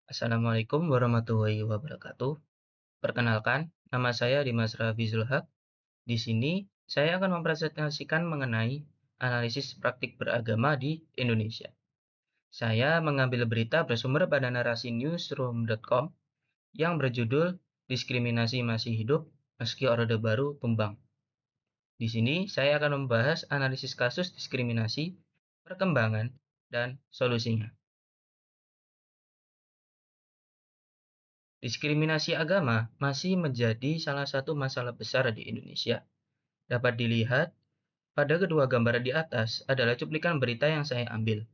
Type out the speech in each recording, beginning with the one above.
Assalamualaikum warahmatullahi wabarakatuh. Perkenalkan, nama saya Dimas Rafi Zulhaq. Di sini, saya akan mempresentasikan mengenai analisis praktik beragama di Indonesia. Saya mengambil berita bersumber pada narasi newsroom.com yang berjudul Diskriminasi Masih Hidup Meski Orde Baru Tumbang. Di sini, saya akan membahas analisis kasus diskriminasi, perkembangan, dan solusinya. Diskriminasi agama masih menjadi salah satu masalah besar di Indonesia. Dapat dilihat pada kedua gambar di atas adalah cuplikan berita yang saya ambil.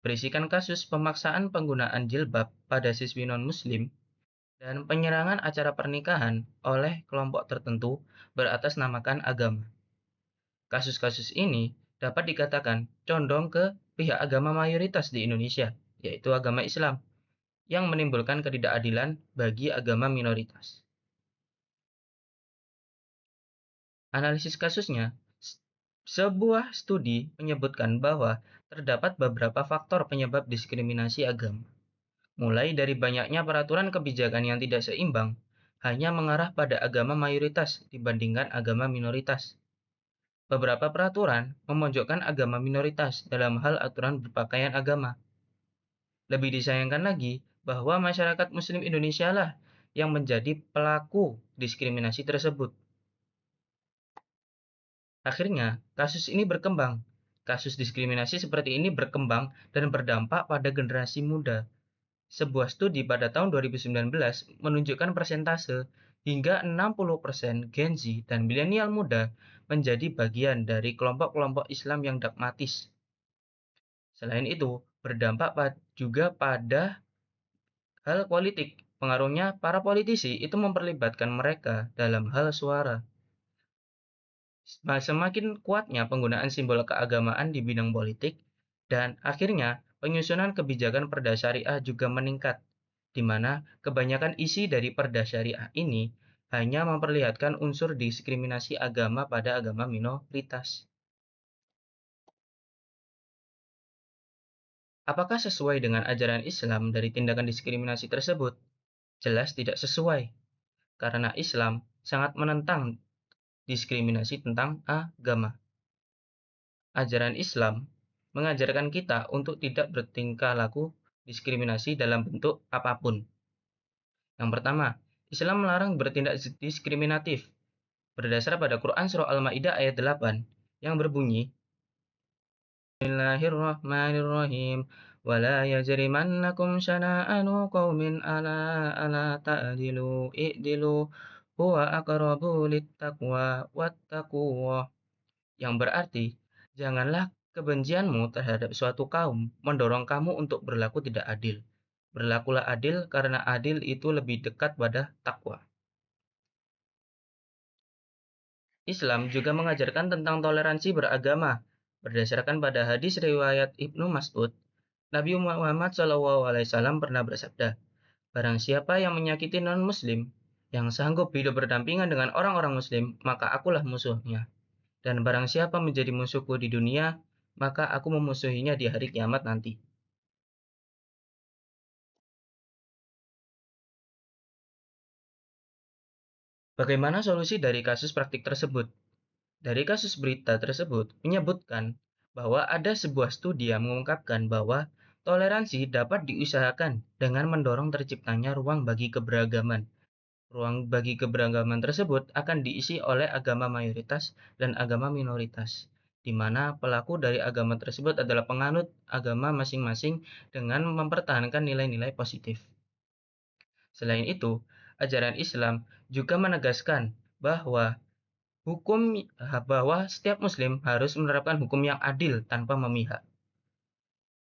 Berisikan kasus pemaksaan penggunaan jilbab pada siswi non-muslim dan penyerangan acara pernikahan oleh kelompok tertentu beratasnamakan agama. Kasus-kasus ini dapat dikatakan condong ke pihak agama mayoritas di Indonesia, yaitu agama Islam, yang menimbulkan ketidakadilan bagi agama minoritas. Analisis kasusnya, sebuah studi menyebutkan bahwa terdapat beberapa faktor penyebab diskriminasi agama, mulai dari banyaknya peraturan kebijakan yang tidak seimbang, hanya mengarah pada agama mayoritas dibandingkan agama minoritas. Beberapa peraturan memojokkan agama minoritas dalam hal aturan berpakaian agama. Lebih disayangkan lagi bahwa masyarakat Muslim Indonesia lah yang menjadi pelaku diskriminasi tersebut. Akhirnya, kasus ini berkembang. Kasus diskriminasi seperti ini berkembang dan berdampak pada generasi muda. Sebuah studi pada tahun 2019 menunjukkan persentase hingga 60% Gen Z dan milenial muda menjadi bagian dari kelompok-kelompok Islam yang dogmatis. Selain itu, berdampak juga pada hal politik. Pengaruhnya, para politisi itu memperlibatkan mereka dalam hal suara. Semakin kuatnya penggunaan simbol keagamaan di bidang politik, dan akhirnya penyusunan kebijakan Perda Syariah juga meningkat, di mana kebanyakan isi dari Perda Syariah ini hanya memperlihatkan unsur diskriminasi agama pada agama minoritas. Apakah sesuai dengan ajaran Islam dari tindakan diskriminasi tersebut? Jelas tidak sesuai, karena Islam sangat menentang diskriminasi tentang agama. Ajaran Islam mengajarkan kita untuk tidak bertingkah laku diskriminasi dalam bentuk apapun. Yang pertama, Islam melarang bertindak diskriminatif berdasar pada Quran Surah Al-Maidah ayat 8 yang berbunyi, Bismillahirrahmanirrahim. Wala yajrimannakum syana'anu qaumin ala ta'dilu i'dilu huwa aqrabu littaqwa wattaqwa. Yang berarti, janganlah kebencianmu terhadap suatu kaum mendorong kamu untuk berlaku tidak adil. Berlakulah adil karena adil itu lebih dekat pada takwa. Islam juga mengajarkan tentang toleransi beragama. Berdasarkan pada hadis riwayat Ibnu Mas'ud, Nabi Muhammad SAW pernah bersabda, "Barang siapa yang menyakiti non-muslim, yang sanggup hidup berdampingan dengan orang-orang muslim, maka akulah musuhnya. Dan barang siapa menjadi musuhku di dunia, maka aku memusuhinya di hari kiamat nanti." Bagaimana solusi dari kasus praktik tersebut? Dari kasus berita tersebut menyebutkan bahwa ada sebuah studi yang mengungkapkan bahwa toleransi dapat diusahakan dengan mendorong terciptanya ruang bagi keberagaman. Ruang bagi keberagaman tersebut akan diisi oleh agama mayoritas dan agama minoritas, di mana pelaku dari agama tersebut adalah penganut agama masing-masing dengan mempertahankan nilai-nilai positif. Selain itu, ajaran Islam juga menegaskan bahwa hukum bahwa setiap muslim harus menerapkan hukum yang adil tanpa memihak.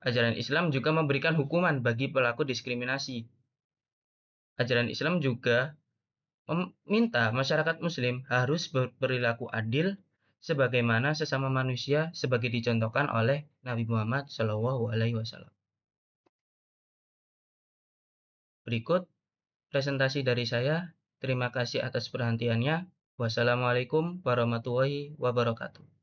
Ajaran Islam juga memberikan hukuman bagi pelaku diskriminasi. Ajaran Islam juga meminta masyarakat muslim harus berperilaku adil sebagaimana sesama manusia sebagai dicontohkan oleh Nabi Muhammad SAW. Berikut presentasi dari saya. Terima kasih atas perhatiannya. Wassalamualaikum warahmatullahi wabarakatuh.